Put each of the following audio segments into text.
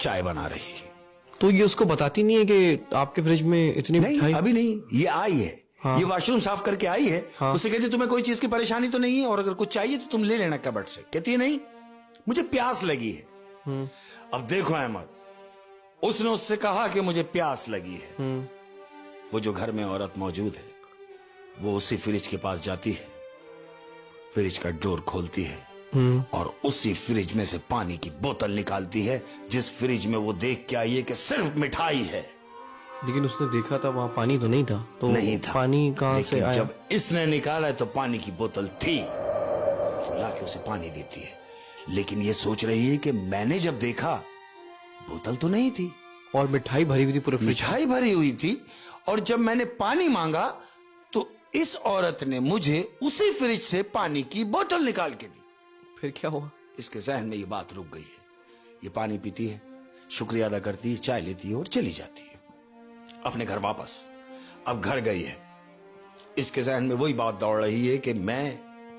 चाय बना रही है। तो ये उसको बताती नहीं है कि आपके फ्रिज में इतनी नहीं, मिठाई? अभी नहीं, ये आई है। हाँ। ये वॉशरूम साफ करके आई है। हाँ। उससे कहती तुम्हें कोई चीज की परेशानी तो नहीं है, और अगर कुछ चाहिए तो तुम ले लेना कबर्ड से। कहती है नहीं, मुझे प्यास लगी है। अब देखो अहमद, उसने उससे कहा कि मुझे प्यास लगी है। वो जो घर में औरत मौजूद है वो उसी फ्रिज के पास जाती है, फ्रिज का डोर खोलती है और उसी फ्रिज में से पानी की बोतल निकालती है, जिस फ्रिज में वो देख के आई है कि सिर्फ मिठाई है। लेकिन उसने देखा था वहां पानी तो नहीं था, तो नहीं था। पानी कहां से लेकिन आया? जब इसने निकाला तो पानी की बोतल थी, लाके उसे पानी देती है। लेकिन ये सोच रही है कि मैंने जब देखा बोतल तो नहीं थी और मिठाई भरी हुई थी पूरे फ्रिज। मिठाई भरी हुई थी, और जब मैंने पानी मांगा तो इस औरत ने मुझे उसी फ्रिज से पानी की बोतल निकाल के दी। फिर क्या हुआ? इसके जहन में ये बात रुक गई है। ये पानी पीती है, शुक्रिया अदा करती है, चाय लेती है और चली जाती है अपने घर वापस। अब घर गई है, इसके जहन में वही बात दौड़ रही है कि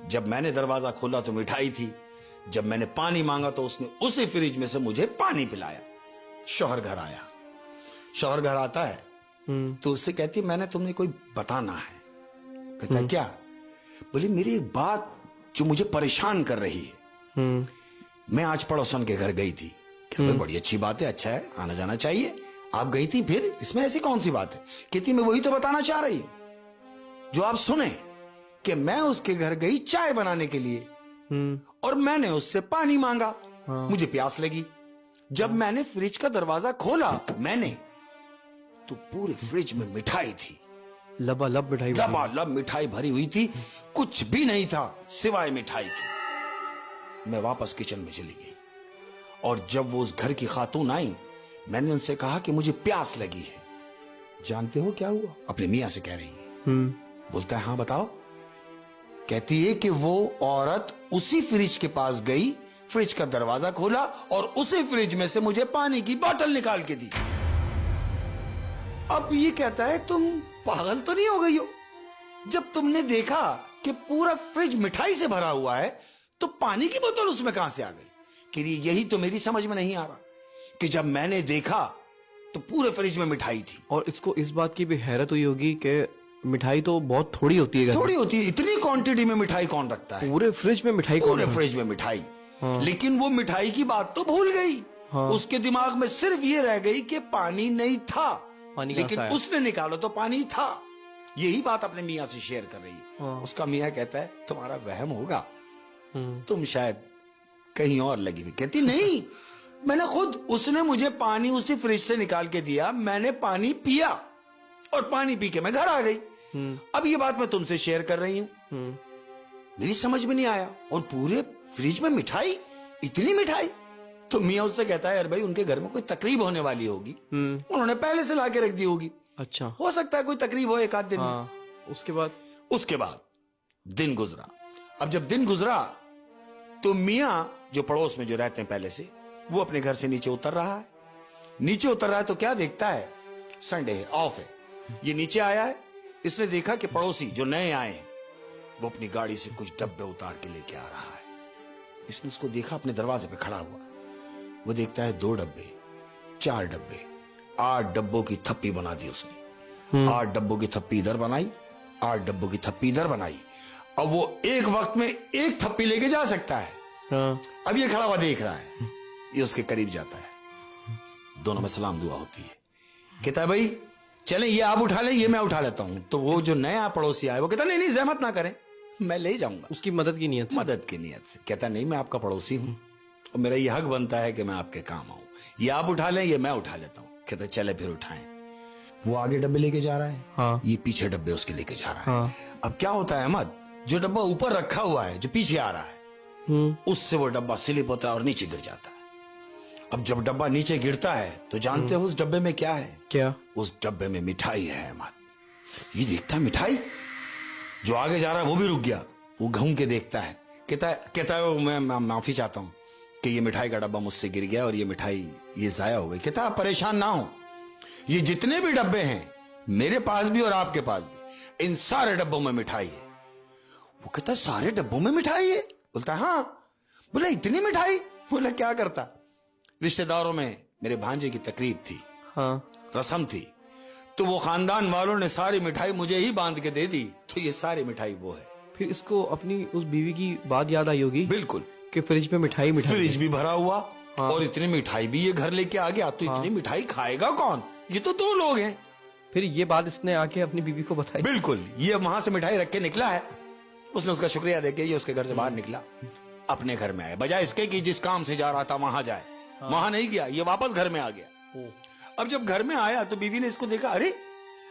जब मैंने दरवाजा खोला तो मिठाई थी, जब मैंने पानी मांगा तो उसने उसी फ्रिज में से मुझे पानी पिलाया। शौहर घर आया, शौहर घर आता है तो उससे कहती है मैंने तुम्हें कोई बताना है। कहता है क्या? बोली मेरी एक बात जो मुझे परेशान कर रही है। मैं आज पड़ोसन के घर गई थी। बड़ी अच्छी बात है, अच्छा है, आना जाना चाहिए। आप गई थी, फिर इसमें ऐसी कौन सी बात है? कहती मैं वही तो बताना चाह रही हूं जो आप सुने, कि मैं उसके घर गई चाय बनाने के लिए और मैंने उससे पानी मांगा। मुझे प्यास लगी, जब मैंने फ्रिज का दरवाजा खोला तो पूरे फ्रिज में मिठाई थी, लबालब मिठाई भरी। लबालब मिठाई भरी हुई थी, कुछ भी नहीं था सिवाय मिठाई की। मैं वापस किचन में चली गई और जब वो उस घर की खातून आई, मैंने उनसे कहा कि मुझे प्यास लगी है। जानते हो क्या हुआ? अपने मियां से कह रही है। बोलता है हाँ बताओ। कहती है कि वो औरत उसी फ्रिज के पास गई, फ्रिज का दरवाजा खोला और उसी फ्रिज में से मुझे पानी की बोतल निकाल के दी। अब ये कहता है तुम पागल तो नहीं हो गई हो? जब तुमने देखा कि पूरा फ्रिज मिठाई से भरा हुआ है तो पानी की बोतल उसमें कहां से आ गई? कि यही तो मेरी समझ में नहीं आ रहा कि जब मैंने देखा तो पूरे फ्रिज में मिठाई थी। और इसको इस बात की भी हैरत हुई होगी कि मिठाई तो बहुत थोड़ी होती है घर में। थोड़ी होती है, इतनी क्वांटिटी में मिठाई कौन रखता है? पूरे फ्रिज में मिठाई कौन? पूरे फ्रिज में मिठाई। लेकिन वो मिठाई की बात तो भूल गई। उसके दिमाग में सिर्फ ये रह गई कि पानी नहीं था, लेकिन उसने निकाला तो पानी था। यही बात अपने मियां से शेयर कर रही है। उसका मियां कहता है तुम्हारा वहम होगा, तुम शायद कहीं और लगी हुई। कहती नहीं, मैंने खुद, उसने मुझे पानी उसी फ्रिज से निकाल के दिया, मैंने पानी पिया और पानी पी के मैं घर आ गई। अब ये बात मैं तुमसे शेयर कर रही हूं। मेरी समझ में नहीं आया, और पूरे फ्रिज में मिठाई, इतनी मिठाई। तो मियां उससे कहता है यार भाई उनके घर में कोई तकरीब होने वाली होगी, उन्होंने पहले से लाके रख दी होगी। अच्छा, हो सकता है कोई तकरीब हो एक आध दिन में। उसके बाद दिन गुजरा। अब जब दिन गुजरा तो मियां जो पड़ोस में जो रहते हैं पहले से, वो अपने घर से नीचे उतर रहा है। नीचे उतर रहा है तो क्या देखता है? संडे है, ऑफ है। ये नीचे आया है, इसने देखा कि पड़ोसी जो नए आए हैं वो अपनी गाड़ी से कुछ डब्बे उतार के लेके आ रहा है। इसने उसको देखा अपने दरवाजे पे खड़ा हुआ। वो देखता है 2 डब्बे, 4 डब्बे, 8 डब्बों की थप्पी बना दी उसने। 8 डब्बों की थप्पी इधर बनाई, 8 डब्बों की थप्पी इधर बनाई। अब वो एक वक्त में एक थप्पी लेके जा सकता है। अब ये खड़ा हुआ देख रहा है, ये उसके करीब जाता है, दोनों में सलाम दुआ होती है। कहता है भाई चलें, ये आप उठा लें, ये मैं उठा लेता हूं। तो वो जो नया पड़ोसी आया वो कहता नहीं जहमत ना करें, मैं ले जाऊंगा। उसकी मदद की नीयत से। मदद की नीयत से कहता नहीं मैं आपका पड़ोसी हूं और मेरा ये हक बनता है कि मैं आपके काम आऊं, ये आप उठा लें, ये मैं उठा लेता हूं। कहता चले फिर उठाएं। वो आगे डब्बे लेके जा रहा है, ये पीछे डब्बे उसके लेके जा रहा है। अब क्या होता है अहमद, जो डब्बा ऊपर रखा हुआ है जो पीछे आ रहा है, उससे वो डब्बा स्लिप होता है और नीचे गिर जाता है। अब जब डब्बा नीचे गिरता है तो जानते हो उस डब्बे में क्या है? क्या? उस डब्बे में मिठाई है अहमद। ये देखता है मिठाई, जो आगे जा रहा है वो भी रुक गया, वो घूम के देखता है। कहता है मैं माफी चाहता हूं कि ये मिठाई का डब्बा मुझसे गिर गया और ये मिठाई ये जाया हो गई। कहता आप परेशान ना हो, ये जितने भी डब्बे हैं मेरे पास भी और आपके पास भी, इन सारे डब्बों में मिठाई है। वो कहता है सारे डब्बों में मिठाई है? बोलता है हाँ। बोला इतनी मिठाई? बोला क्या करता, रिश्तेदारों में मेरे भांजे की तकरीब थी, हाँ। रस्म थी, तो वो खानदान वालों ने सारी मिठाई मुझे ही बांध के दे दी, तो ये सारी मिठाई वो है। फिर इसको अपनी उस बीवी की बात याद आई होगी बिल्कुल। कि फ्रिज में मिठाई फ्रिज भी भरा हुआ, और इतनी मिठाई भी ये घर लेके आ गया, तो इतनी मिठाई खाएगा कौन? ये तो 2 लोग हैं। फिर ये बात इसने आके अपनी बीवी को बताई। बिल्कुल। ये वहां से मिठाई रख के निकला है, उसने उसका शुक्रिया देके ये उसके घर से बाहर निकला, अपने घर में आया, बजाय इसके कि जिस काम से जा रहा था वहां जाए। वहां नहीं गया, ये वापस घर में आ गया। अब जब घर में आया तो बीवी ने इसको देखा, अरे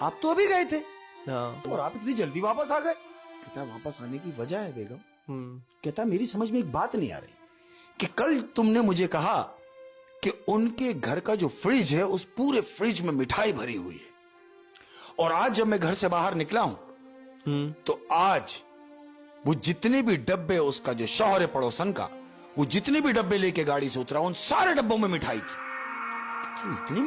आप तो अभी गए थे और आप इतनी जल्दी वापस आ गए। कहता वापस आने की वजह है बेगम। कहता मेरी समझ में एक बात नहीं आ रही कि कल तुमने मुझे कहा कि उनके घर का जो फ्रिज है उस पूरे फ्रिज में मिठाई भरी हुई है, और आज जब मैं घर से बाहर निकला हूं तो आज वो जितने भी डब्बे, उसका जो शौहर है पड़ोसन का, वो जितने भी डब्बे लेके गाड़ी से उतरा, उन सारे डब्बों में मिठाई थी। इतनी